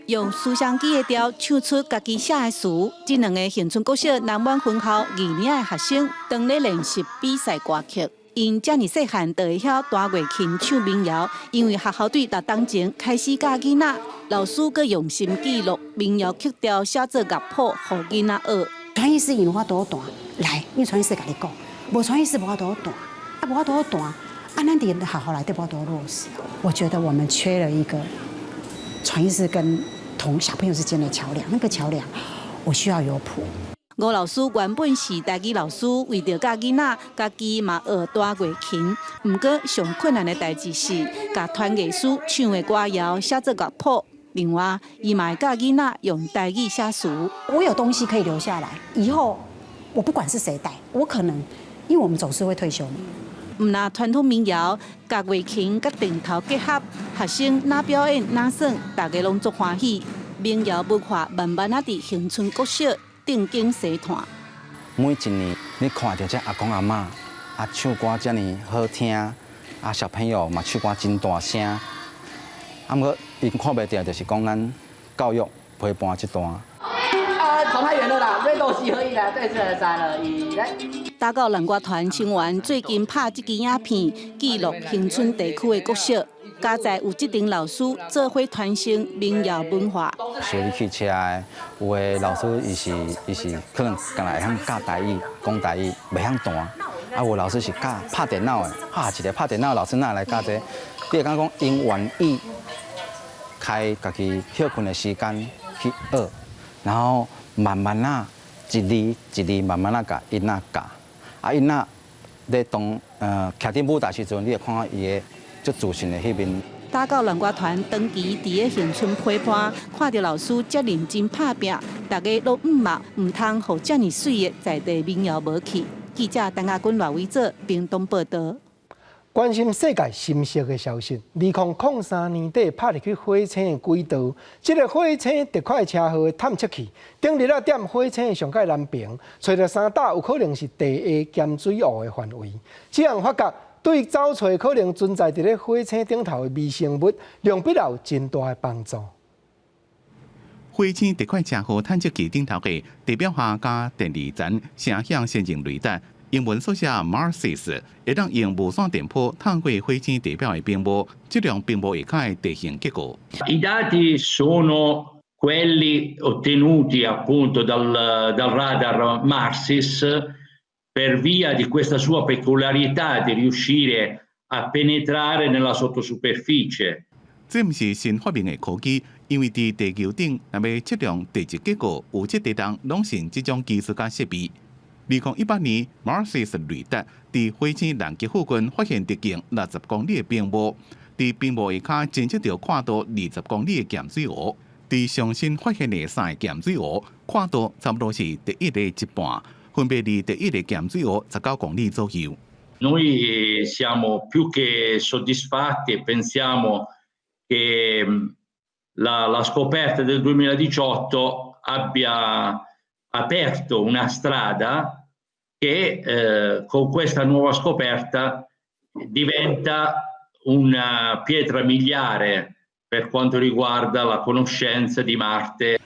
用思乡记的调唱出家己写的词，这两个恒春国小南湾分校2年的学生，当咧练习比赛歌曲。因遮尔细汉就会晓弹月琴、唱民谣，因为学校对6当前开始教囡仔，老师佮用心记录民谣曲调，写做乐谱，互囡仔学。传艺师因法度弹，来，因为传艺师甲你讲，无传艺师无法度弹，无法度弹，咱伫学校内底无法度落实。我觉得我们缺了一个传艺师跟小朋友之间的桥梁，那个桥梁我需要有谱。吴老师原本是台语老师，为着教囡仔，家己嘛学弹月琴。不过上困难的代志是，甲团艺师唱的歌谣写做乐谱。另外，伊嘛会教囡仔用台语写词。我有东西可以留下来，以后我不管是谁带，我可能因为我们总是会退休嘛。唔拿传统民谣、甲月琴、甲定头结合，学生哪表演哪耍，大家拢足欢喜。民谣文化慢慢啊伫恒春国小正经生团。每一年你看到这阿公阿嬷唱歌这么好听，小朋友嘛唱歌真大声，不过因看袂到，就是讲咱教育陪伴这段。跑太远了啦，瑞斗西可以啦，对，来了，来。打狗南歌团成员最近拍这支影片，记录恒春地区的国小，加在有这顶老师做伙传承民谣文化。小你去车的，有的老师伊是可能刚来会晓教台语、讲台语，袂晓弹。有老师是教拍电脑的，一个拍电脑的老师哪来教这？你会讲因愿意开家己休困的时间去学，然后慢慢啊，一字一字慢慢啊教因仔教。因仔咧当徛伫舞台时阵，你会看到伊个足自信的迄面。打狗南瓜团长期伫个恒春批判，看到老师遮认真拍拼，大家都唔通互遮尔水的在地民谣无去。记者陈亚军、赖伟做屏东报道。关心世界新色的消息，2003年底拍入去火星的轨道，这个火星特快车号的探测器，顶日踮火星的上界南边，找到3笪有可能是地下咸水湖的范围。这样发觉对找找可能存在伫咧火星顶头的微生物，量必有真大的帮助。火星特快车号探测器顶头的地表下加电离层声响先进雷达。英文缩写 MARSIS 会当用无线电波探过火星地表的冰波，质量并无下卡的地形结构。I dati sono quelli ottenuti appunto dal radar MARSIS per via di questa sua peculiarità di riuscire a penetrare nella sottosuperficie. 这毋是新发明的科技，因为伫地球顶若要测量地质结构、有质地动，拢是这种技术甲设备。2018年 ，MARSIS 雷达伫火星南极附近发现直径60公里的冰雾，伫冰雾下侦测到跨度20公里的咸水湖。伫上新发现的3个咸水湖，跨度差不多是第一个一半，分别离第一个咸水湖19公里左右。Noi siamo più che soddisfatti e pensiamo che la scoperta del 2018 abbia aperto una strada che con questa nuova scoperta diventa una pietra miliare per quanto riguarda la conoscenza di Marte.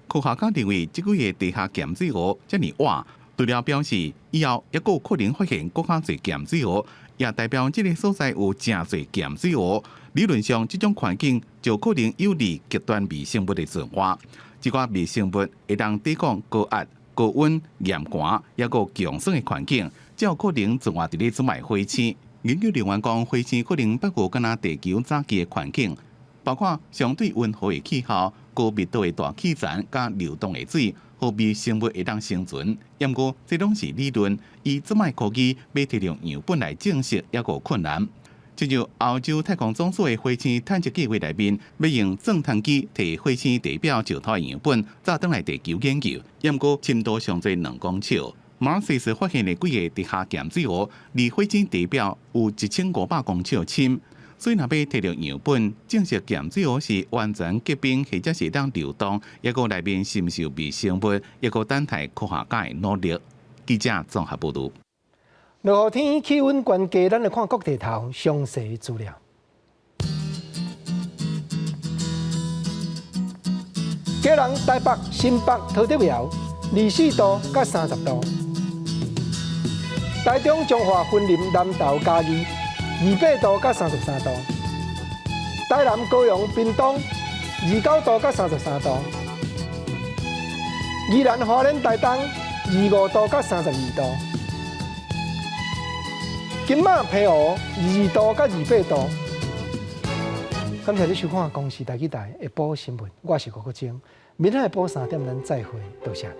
科学家认为，这几个地下咸水湖这么晚，除了表示以后还有可能发现更较侪咸水湖，也代表这个所在有真侪咸水湖。理论上，这种环境就可能有利极端微生物的进化。这寡微生物会当抵抗高压、高温、严寒，也个强酸的环境，才有可能存活伫咧这卖火星。研究人员讲，火星可能不过敢若地球早期的环境，包括相对温和的气候、高密度的大气层、甲流动的水，互微生物会当生存。不过，这拢是理论，以这卖科技要摕到样本来证实，也个困难。就像欧洲太空总署的火星探测计划内面，要用钻探机摕火星地表石头的样本，再转来地球研究，不过深度上侪2公尺。MARSIS 发现的几个地下咸水湖，离火星地表有1500公尺深。所以，若要摕到样本，证实咸水湖是完全结冰，或者是当流动，也个内面深受微生物，也个等待科学家的努力。记者综合报道。落雨天气温悬低，咱来看各地头详细资料。基隆、台北、新北、桃竹苗24度到30度；台中、彰化、云林、南投、嘉义28度到33度；台南、高雄、屏东29度到33度；宜兰、花莲、台东25度到32度。金马、澎湖22度到28度。感谢你收看《公视台语台下晡新闻》，我是郭国晶。明仔下晡3点咱再会，多谢你。